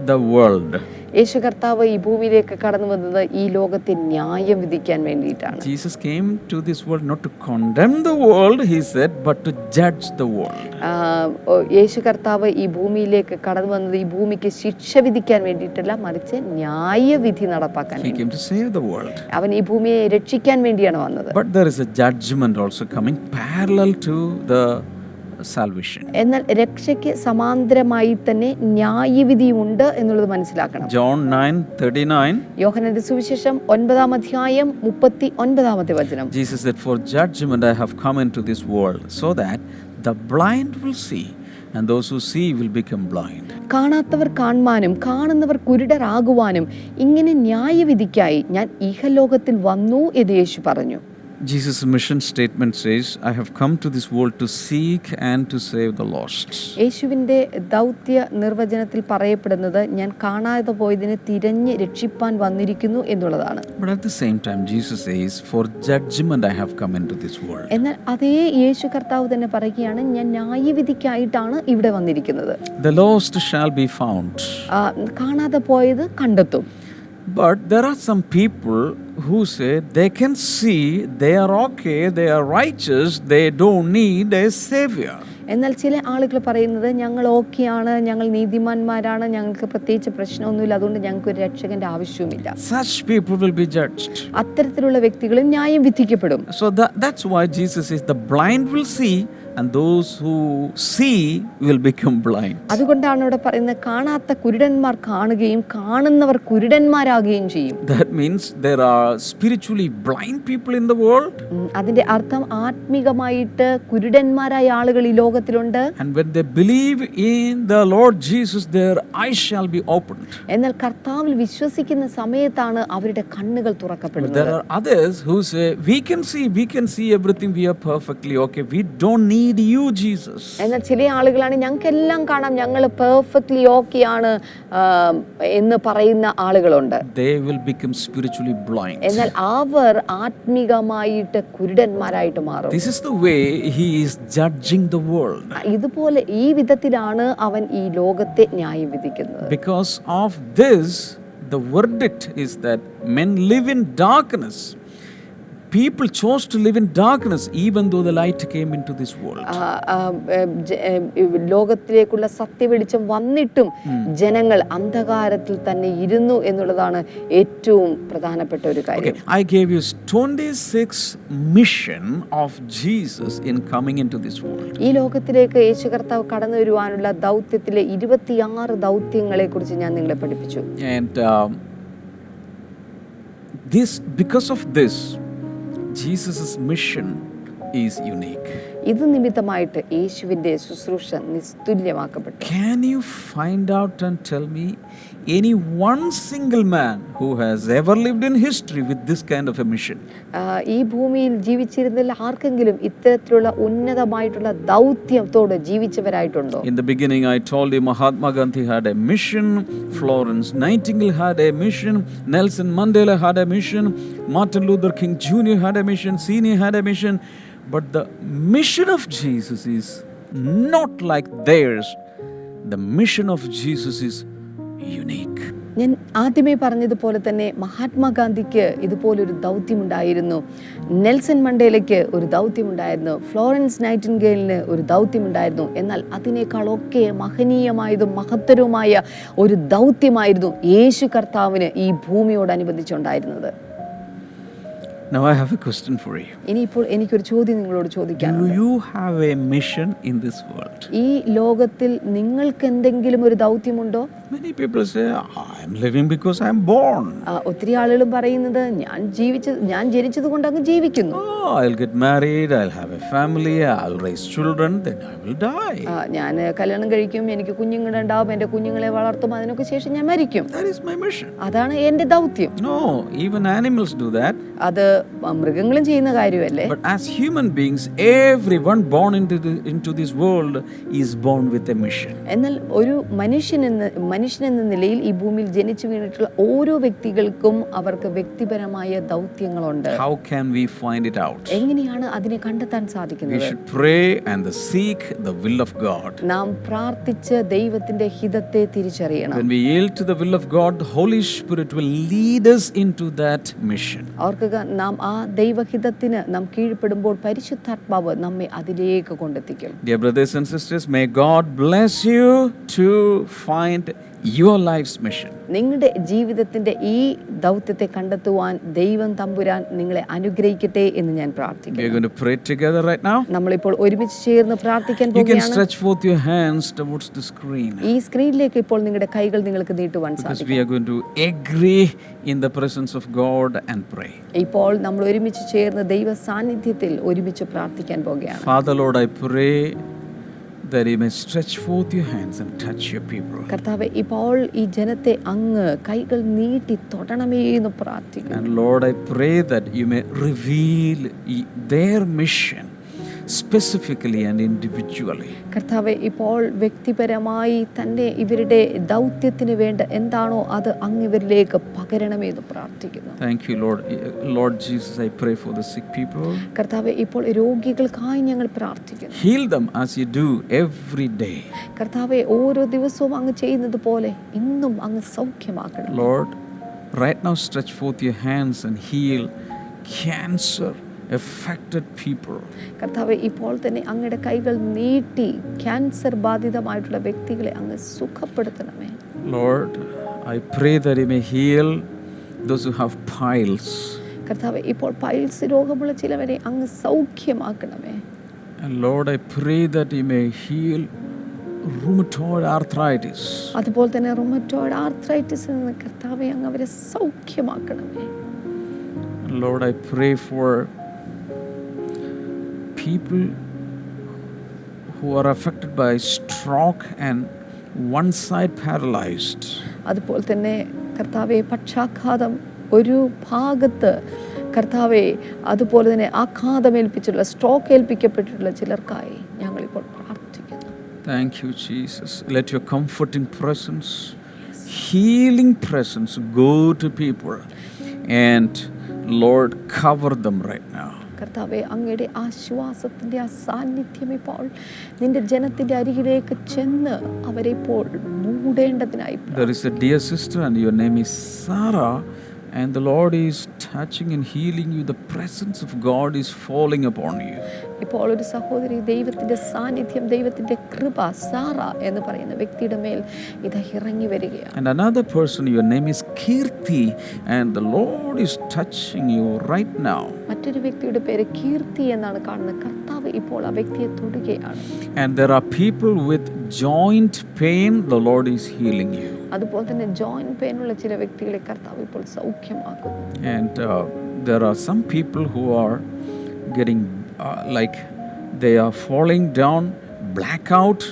the world. യേശു കർത്താവ് ഈ ഭൂമിയിലേക്ക് കടന്നു വന്നത് ഈ ലോകത്തെ ന്യായം വിധിക്കാൻ വേണ്ടിയിട്ടാണ്. Jesus came to this world not to condemn the world, he said, but to judge the world. യേശു കർത്താവ് ഈ ഭൂമിയിലേക്ക് കടന്നു വന്നത് ഈ ഭൂമിക്ക് ശിക്ഷ വിധിക്കാൻ വേണ്ടിയിട്ടല്ല, മറിച്ച് ന്യായവിധി നടപ്പാക്കാൻ. He came to save the world. അവൻ ഈ ഭൂമിയെ രക്ഷിക്കാൻ വേണ്ടിയാണ് വന്നത്. But there is a judgment also coming parallel to the salvation. എന്നാൽ രക്ഷയ്ക്ക് സമാന്തരമായി തന്നെ ന്യായവിധിയുണ്ട് എന്നുള്ളത് മനസ്സിലാക്കണം. John 9:39. യോഹന്നാന്റെ സുവിശേഷം 9-ാം അധ്യായം 39-ാമത്തെ വചനം. Jesus said, for judgment I have come into this world, so that the blind will see and those who see will become blind. കാണാത്തവർ കാണുവാനും കാണുന്നവർ കുരുടരാകുവാനും ഇങ്ങനെ ന്യായവിധിക്കായി ഞാൻ ഇഹലോകത്തിൽ വന്നു എന്ന് യേശു പറഞ്ഞു. Jesus' mission statement says, I have come to this world to seek and to save the lost. യേശുവിൻ്റെ ദൗത്യ നിർവചനത്തിൽ പറയപ്പെടുന്നത് ഞാൻ കാണാതെ പോയതിനെ തിരഞ്ഞ് രക്ഷിപ്പാൻ വന്നിരിക്കുന്നു എന്നുള്ളതാണ്. But at the same time, Jesus says, for judgment I have come into this world. എന്നാൽ അതേ യേശു കർത്താവ് തന്നെ പറയുകയാണ്, ഞാൻ ന്യായവിധിക്കായിട്ടാണ് ഇവിടെ വന്നിരിക്കുന്നത്. The lost shall be found. കാണാതെ പോയത് കണ്ടെത്തും. But there are some people who say they can see, they are okay, they are righteous, they don't need a savior. എന്നാൽ ചില ആളുകൾ പറയുന്നത് ഞങ്ങൾ ഓക്കെയാണ്, ഞങ്ങൾ നീതിമാന്മാരാണ്, ഞങ്ങൾക്ക് പ്രത്യേകിച്ച് പ്രശ്നമൊന്നുമില്ല, അതുകൊണ്ട് ഞങ്ങൾക്ക് ഒരു രക്ഷകന്റെ ആവശ്യവുമില്ല. Such people will be judged. അത്തരത്തിലുള്ള വ്യക്തികളും ന്യായം വിധിക്കപ്പെടും. So that's why Jesus says the blind will see and those who see will become blind. അതുകൊണ്ടാണ് ഇവിടെ പറയുന്നത്, കാണാത്ത കുരുടന്മാർ കാണുകയും കാണുന്നവർ കുരുടന്മാരാകുകയും ചെയ്യും. That means there are spiritually blind people in the world. അതിന്റെ അർത്ഥം ആത്മീകമായിട്ട് കുരുടന്മാരായ ആളുകൾ ഈ ലോകത്തിലുണ്ട്. And when they believe in the Lord Jesus, their eyes shall be opened. എന്നാൽ കർത്താവിൽ വിശ്വസിക്കുന്ന സമയത്താണ് അവരുടെ കണ്ണുകൾ തുറക്കപ്പെടുന്നത്. There are others who say we can see everything, we are perfectly okay, we don't need you Jesus. എന്നാൽ ചില ആളുകളാണ് ഞങ്ങൾക്കെല്ലാം കാണാം, ഞങ്ങൾ പെർഫെക്റ്റ്ലി ഓക്കെയാണ് എന്ന് പറയുന്ന ആളുകളുണ്ട്. They will become spiritually blind. എന്നാൽ അവർ ആത്മീകമായിട്ട് കുരുടന്മാരായിട്ട് മാറും. This is the way he is judging the world. ഇതുപോലെ ഈ വിധത്തിലാണ് അവൻ ഈ ലോകത്തെ ന്യായം വിധിക്കുന്നത്. Because of this, the verdict is that men live in darkness. People chose to live in darkness even though the light came into this world. ലോകത്തിലേക്കുള്ള സത്യവെളിച്ചം വന്നിട്ടും ജനങ്ങൾ അന്ധകാരത്തിൽ തന്നെ ഇരുന്നു എന്നുള്ളതാണ് ഏറ്റവും പ്രധാനപ്പെട്ട ഒരു കാര്യം. Okay, I gave you 26 mission of Jesus in coming into this world. ഈ ലോകത്തിലേക്ക് യേശു കർത്താവ് കടന്നു വരുവാനുള്ള ദൗത്യത്തിലെ 26 ദൗത്യങ്ങളെ കുറിച്ച് ഞാൻ നിങ്ങളെ പഠിപ്പിച്ചു. And because of this, Jesus' mission is unique. ഇത് നിമിത്തമായിട്ട് യേശുവിൻ്റെ ശുശ്രൂഷ നിസ്തുല്യമാക്കപ്പെട്ടു. Can you find out and tell me any one single man who has ever lived in history with this kind of a mission? ഈ ഭൂമിയിൽ ജീവിച്ചിരുന്നതിൽ ആർക്കെങ്കിലും ഇത്തരത്തിലുള്ള ഉന്നതമായിട്ടുള്ള ദൗത്യത്തോട് ജീവിച്ചവരായിട്ടുണ്ടോ? In the beginning I told you Mahatma Gandhi had a mission, Florence Nightingale had a mission, Nelson Mandela had a mission, Martin Luther King Jr. had a mission, Senior had a mission, but the mission of Jesus is not like theirs. The mission of Jesus is unique. ഞാൻ ആദ്യമേ പറഞ്ഞതുപോലെ തന്നെ മഹാത്മാഗാന്ധിക്ക് ഇതുപോലൊരു ദൗത്യമുണ്ടായിരുന്നു, Nelson മണ്ടേലയ്ക്ക് ഒരു ദൗത്യമുണ്ടായിരുന്നു, Florence നൈറ്റിൻഗേലിന് ഒരു ദൗത്യമുണ്ടായിരുന്നു. എന്നാൽ അതിനേക്കാളൊക്കെ മഹനീയമായതും മഹത്തരവുമായ ഒരു ദൗത്യമായിരുന്നു യേശു കർത്താവിന് ഈ ഭൂമിയോടനുബന്ധിച്ചുണ്ടായിരുന്നത്. Now I have a question for you. ഇനിയിപ്പോൾ എനിക്കൊരു ചോദ്യം നിങ്ങളോട് ചോദിക്കാനുണ്ട്. Do you have a mission in this world? ഈ ലോകത്തിൽ നിങ്ങൾക്ക് എന്തെങ്കിലും ഒരു ദൗത്യമുണ്ടോ? Many people say, I am living because I am born. ഒത്തിരി ആളുകളും പറയുന്നത് ഞാൻ ജനിച്ചത് കൊണ്ട് അങ്ങ് ജീവിക്കുന്നു. I'll get married, I'll have a family, I'll raise children, then I will die. ഞാൻ കല്യാണം കഴിക്കും, എനിക്ക് കുഞ്ഞുങ്ങളുണ്ടാവും, എൻ്റെ കുഞ്ഞുങ്ങളെ വളർത്തും, അതിനൊക്കെ ശേഷം ഞാൻ മരിക്കും. That is my mission. അതാണ് എൻ്റെ ദൗത്യം. No, even animals do that. അത് മൃഗങ്ങളും ചെയ്യുന്ന കാര്യമല്ലേ? But as human beings, everyone born into this world is born with a mission. എന്നാൽ ഒരു മനുഷ്യൻ എന്ന നിലയിൽ ഈ ഭൂമിയിൽ ജനിച്ചു വീണിട്ടുള്ള ഓരോ വ്യക്തികൾക്കും അവർക്ക് വ്യക്തിപരമായ ദൗത്യങ്ങളുണ്ട്. How can we find it out? എങ്ങനെയാണ് അതിനെ കണ്ടെത്താൻ We സാധിക്കുന്നത്? should pray and seek the will of God. നാം പ്രാർത്ഥിച്ച് ദൈവത്തിന്റെ ഹിതത്തെ തിരിച്ചറിയണം. When we yield to the will of God, the Holy Spirit will lead us into that mission. ഓർക്കുക, നാം ആ ദൈവഹിതത്തിന് നാം കീഴ്പ്പെടുമ്പോൾ പരിശുദ്ധാത്മാവ് നമ്മെ അതിലേക്ക് കൊണ്ടെത്തിക്കും. Dear brothers and sisters, may God bless you to find your life's mission. നിങ്ങളുടെ ജീവിതത്തിന്റെ ഈ ദൗത്യത്തെ കണ്ടെത്തുവാൻ ദൈവം തമ്പുരാൻ നിങ്ങളെ അനുഗ്രഹിക്കട്ടെ എന്ന് ഞാൻ We are പ്രാർത്ഥിക്കുന്നു. going to pray together right now. നമ്മളിപ്പോൾ ഒരുമിച്ച് ചേർന്ന് പ്രാർത്ഥിക്കാൻ You can പോകുകയാണ്. stretch forth your hands towards the screen, ഈ സ്ക്രീനിലേക്ക് ഇപ്പോൾ നിങ്ങളുടെ കൈകൾ നിങ്ങൾക്ക് നീട്ടുവാൻ because സാധിക്കും. we are going to agree in the presence of God and pray. ഇപ്പോൾ നമ്മൾ ഒരുമിച്ച് ചേർന്ന് ദൈവ സാന്നിധ്യത്തിൽ ഒരുമിച്ച് പ്രാർത്ഥിക്കാൻ പോകുകയാണ്. Father Lord, I pray that you may stretch forth your hands and touch your people. കർത്താവേ, ഇപ്പോൾ ഈ ജനത്തെ അങ്ങ് കൈകൾ നീട്ടി തൊടണമേ എന്ന് പ്രാർത്ഥിക്കുന്നു. And Lord, I pray that you may reveal their mission specifically and individually. കർത്താവേ, ഇപ്പോൾ വ്യക്തിപരമായി തന്നെ ഇവരുടെ ദൗത്യത്തിന് വേണ്ട എന്താണോ അത് അങ്ങ് ഇവരിലേക്ക് പകരണമേ എന്ന് പ്രാർത്ഥിക്കുന്നു. Thank you, Lord. Lord Jesus, I pray for the sick people. കർത്താവേ, ഇപ്പോൾ രോഗികൾക്കായി ഞങ്ങൾ പ്രാർത്ഥിക്കുന്നു. Heal them as you do every day. കർത്താവേ, ഓരോ ദിവസവും അങ്ങ് ചെയ്യുന്നത് പോലെ ഇന്നും അങ്ങ് സൗഖ്യമാക്കണം. Lord, right now stretch forth your hands and heal cancer affected people. കർത്താവേ, ഇപ്പോൾ തന്നെ അങ്ങയുടെ കൈകൾ നീട്ടി ക്യാൻസർ ബാധിതമായിട്ടുള്ള വ്യക്തികളെ അങ്ങ് സുഖപ്പെടുത്തണമേ. Lord, I pray that you may heal those who have piles. കർത്താവേ, ഇപ്പോൾ പൈൽസ് രോഗമുള്ള ചിലവരെ അങ്ങ് സൗഖ്യമാക്കണമേ. And Lord, I pray that you may heal rheumatoid arthritis. അതുപോലെ തന്നെ റുമറ്റോയിഡ് ആർത്രൈറ്റിസിൽ നിന്ന് കർത്താവെ അങ്ങ് അവരെ സൗഖ്യമാക്കണമേ. Lord, I pray for people who are affected by stroke and one side paralyzed. അതുപോലെ തന്നെ കർത്താവെ പക്ഷാഘാതം ഒരു ഭാഗത്ത് കർത്താവെ അതുപോലെ തന്നെ ആഘാതമേൽപ്പിച്ചിട്ടുള്ള സ്ട്രോക്ക് ഏൽപ്പിക്കപ്പെട്ടിട്ടുള്ള ചിലർക്കായി ഞങ്ങളിപ്പോൾ പ്രാർത്ഥിക്കുന്നു. Thank you, Jesus. Let your comforting presence, healing presence go to people and Lord, cover them right now. കർത്താവെ, അങ്ങയുടെ ആശ്വാസത്തിൻ്റെ ആ സാന്നിധ്യം ഇപ്പോൾ നിന്റെ ജനത്തിൻ്റെ അരികിലേക്ക് ചെന്ന് അവരെ ഇപ്പോൾ മൂടേണ്ടതിനായി. There is a dear sister and your name is Sarah, and the Lord is touching and healing you. The presence of God is falling upon you. ഇപ്പോൾ ഒരു സഹോദരി ദൈവത്തിൻ്റെ സാന്നിധ്യം, ദൈവത്തിൻ്റെ കൃപ സാറ എന്ന് പറയുന്ന വ്യക്തിയുടെ മേൽ ഇത് ഇറങ്ങി വരികയാണ്. And another person, your name is Kirti, and the Lord is touching you right now. മറ്റൊരു വ്യക്തിയുടെ പേര് കീർത്തി എന്നാണ് കാണുന്നത്. കർത്താവ് ഇപ്പോൾ ആ വ്യക്തിയെ തൊടുകയാണ്. And there are people with joint pain. The Lord is healing you. അതുപോലെ തന്നെ ജോയിന്റ് പെയിൻ ഉള്ള ചില വ്യക്തികളെ കർത്താവ് ഇപ്പോൾ സൗഖ്യമാക്കുന്നു. And there are some people who are getting like they are falling down, blackout,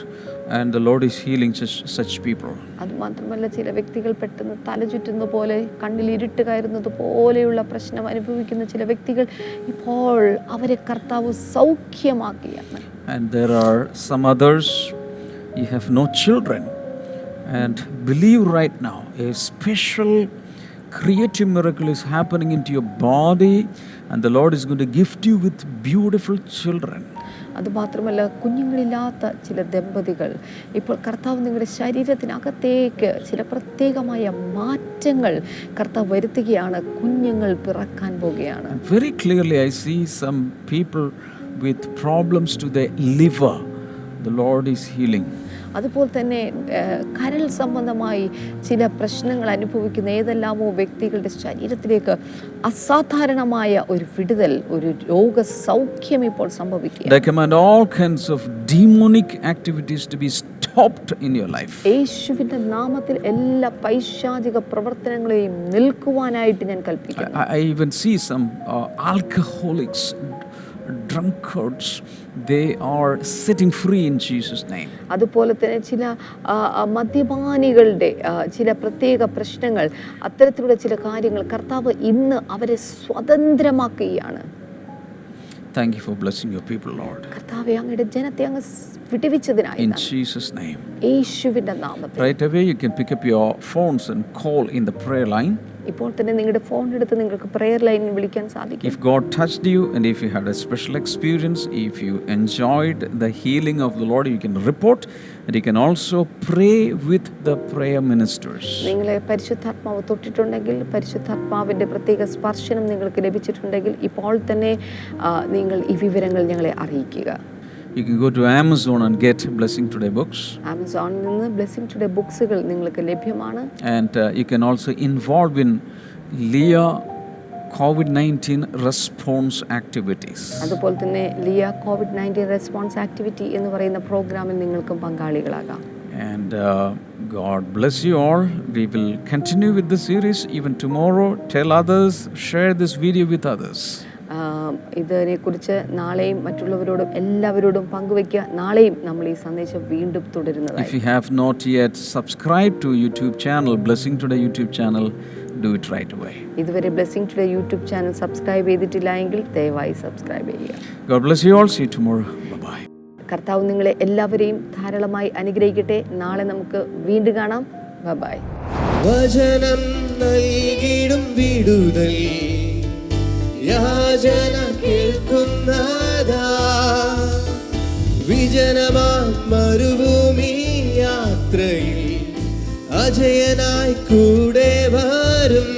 and the Lord is healing such people. അതുമാത്രമല്ല, ചില വ്യക്തികൾ പെട്ടെന്ന് തല ചുറ്റുന്ന പോലെ, കണ്ണിൽ ഇരുട്ട് കയറുന്നത് പോലെയുള്ള പ്രശ്നം അനുഭവിക്കുന്ന ചില വ്യക്തികൾ ഇപ്പോൾ അവരെ കർത്താവ് സൗഖ്യമാക്കിയാണ്. And there are some others, you have no children, and believe right now a special creative miracle is happening into your body, and the Lord is going to gift you with beautiful children. അതുമാത്രമല്ല, കുഞ്ഞുങ്ങളില്ലാത്ത ചില ദമ്പതികൾ ഇപ്പോൾ കർത്താവ് നിങ്ങളുടെ ശരീരത്തിനകത്തേക്ക് ചില പ്രത്യേകമായ മാറ്റങ്ങൾ കർത്താവ് വരുത്തുകയാണ്. കുഞ്ഞുങ്ങൾ പിറക്കാൻ പോകുകയാണ്. Very clearly I see some people with problems to their liver. The Lord is healing. അതുപോലെ തന്നെ കരൾ സംബന്ധമായി ചില പ്രശ്നങ്ങൾ അനുഭവിക്കുന്ന ഏതെല്ലാമോ വ്യക്തികളുടെ ശരീരത്തിലേക്ക് അസാധാരണമായ ഒരു വിടുതൽ, ഒരു രോഗസൗഖ്യം ഇപ്പോൾ സംഭവിക്കുക. I command all kinds of demonic activities to be stopped in your life. യേശുവിന്റെ നാമത്തിൽ എല്ലാ പൈശാചിക പ്രവർത്തനങ്ങളെയും നിൽക്കുവാനായിട്ട് ഞാൻ കൽപ്പിക്കുന്നു. I even see some alcoholics, drunkards, they are setting free in Jesus name. അതുപോലെ തന്നെ ചില മദ്യപാനികളുടെ ചില പ്രത്യേക പ്രശ്നങ്ങൾ, അത്തരത്തിലുള്ള ചില കാര്യങ്ങൾ കർത്താവ് ഇന്ന് അവരെ സ്വതന്ത്രമാക്കുകയാണ്. Thank you for blessing your people, Lord. കർത്താവേ, അങ്ങയുടെ ജനത്തെ അങ്ങ് വിടുവിച്ചതിനായി In Jesus name. യേശുവിന്റെ നാമത്തിൽ. Right away you can pick up your phones and call in the prayer line. ഇപ്പോൾ തന്നെ നിങ്ങളുടെ ഫോൺ എടുത്ത് നിങ്ങൾക്ക് പ്രെയർ ലൈനിൽ വിളിക്കാൻ സാധിക്കും. If God touched you and if you had a special experience, if you enjoyed the healing of the Lord, you can report, and you can also pray with the prayer ministers. നിങ്ങളെ പരിശുദ്ധാത്മാവ് തൊട്ടിട്ടുണ്ടെങ്കിൽ, പരിശുദ്ധാത്മാവിന്റെ പ്രത്യേക സ്പർശനം നിങ്ങൾക്ക് ലഭിച്ചിട്ടുണ്ടെങ്കിൽ ഇപ്പോൾ തന്നെ നിങ്ങൾ ഈ വിവരങ്ങൾ ഞങ്ങളെ അറിയിക്കുക. You can go to Amazon and get Blessing Today books. ആമസോണിൽ നിന്ന് ബ്ലെസ്സിംഗ് ടുഡേ ബുക്സുകൾ നിങ്ങൾക്ക് ലഭ്യമാണ്. And you can also involve in Leah COVID-19 response activities. അതുപോലെ തന്നെ ലിയ COVID-19 റെസ്പോൺസ് ആക്ടിവിറ്റി എന്ന് പറയുന്ന പ്രോഗ്രാമിൽ നിങ്ങൾക്കും പങ്കാളികളാകാം. And God bless you all. We will continue with the series even tomorrow. Tell others, share this video with others. ഇതിനെക്കുറിച്ച് നാളെയും മറ്റുള്ളവരോടും എല്ലാവരോടും പങ്കുവയ്ക്കുക. നാളെയും നമ്മൾ ഈ സന്ദേശം വീണ്ടും തുടരുന്നതായി. If you have not yet subscribed to YouTube channel, Blessing Today YouTube channel, do it right away. ഇതുവരെ blessing today YouTube channel subscribe ചെയ്തിട്ടില്ല എങ്കിൽ ദയവായി സബ്സ്ക്രൈബ് ചെയ്യുക. God bless you all. See you tomorrow. Bye-bye. കർത്താവ് നിങ്ങളെ എല്ലാവരെയും ധാരാളമായി അനുഗ്രഹിക്കട്ടെ. നാളെ നമുക്ക് വീണ്ടും കാണാം. ബൈ. വചനം നൽകിടും വിടുതൽ യാചന കേൾക്കുന്നതാ, വിജനമാ മരുഭൂമി യാത്രയിൽ അജയനായി കൂടെ വരും,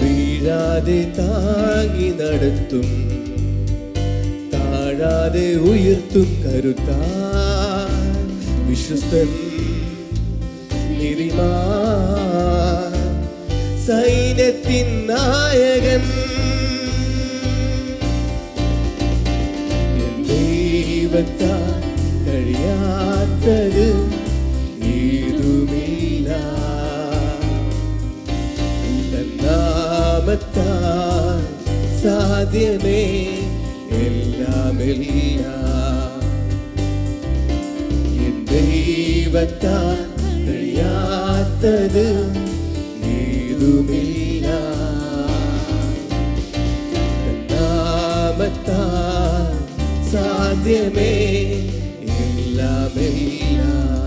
വീഴാതെ താങ്ങി നടത്തും, താഴാതെ ഉയർത്തും കരുത്താ, വിശ്വസ്തൻ നീതിമാൻ സൈന്യത്തിൻ നായകൻ, ദൈവത്താൽ കഴിയാത്തത് ഏതുമില്ല, നാമത്താൽ സാധ്യമേ എല്ലാമെല്ലാം, ദൈവത്താൽ കഴിയാത്തത് ഏതുമില്ല, നാമത്താൽ സാധ്യമേ എല്ലാമെല്ലാം.